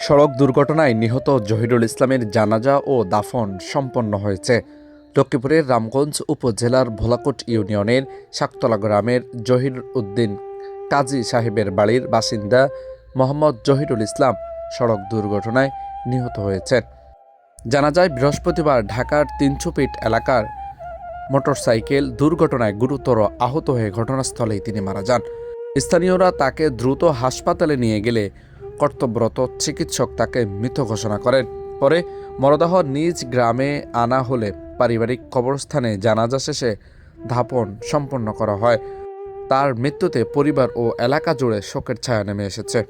সড়ক দুর্ঘটনায় নিহত জহিরুল ইসলামের জানাজা ও দাফন সম্পন্ন হয়েছে। লক্ষ্মীপুরের রামগঞ্জ উপজেলার ভোলাকোট ইউনিয়নের শাকতলা গ্রামের জহির উদ্দিন কাজী সাহেবের বাড়ির বাসিন্দা মোহাম্মদ জহিরুল ইসলাম সড়ক দুর্ঘটনায় নিহত হয়েছেন। জানা যায়, বৃহস্পতিবার ঢাকার ৩০০ ফিট এলাকার মোটরসাইকেল দুর্ঘটনায় গুরুতর আহত হয়ে ঘটনাস্থলেই তিনি মারা যান। স্থানীয়রা তাকে দ্রুত হাসপাতালে নিয়ে গেলে কর্তব্যরত চিকিৎসক তাকে মৃত ঘোষণা করেন। পরে মরদেহ নিজ গ্রামে আনা হলে পারিবারিক কবরস্থানে জানাজা শেষে দাফন সম্পন্ন করা হয়। তার মৃত্যুতে পরিবার ও এলাকা জুড়ে শোকের ছায়া নেমে এসেছে।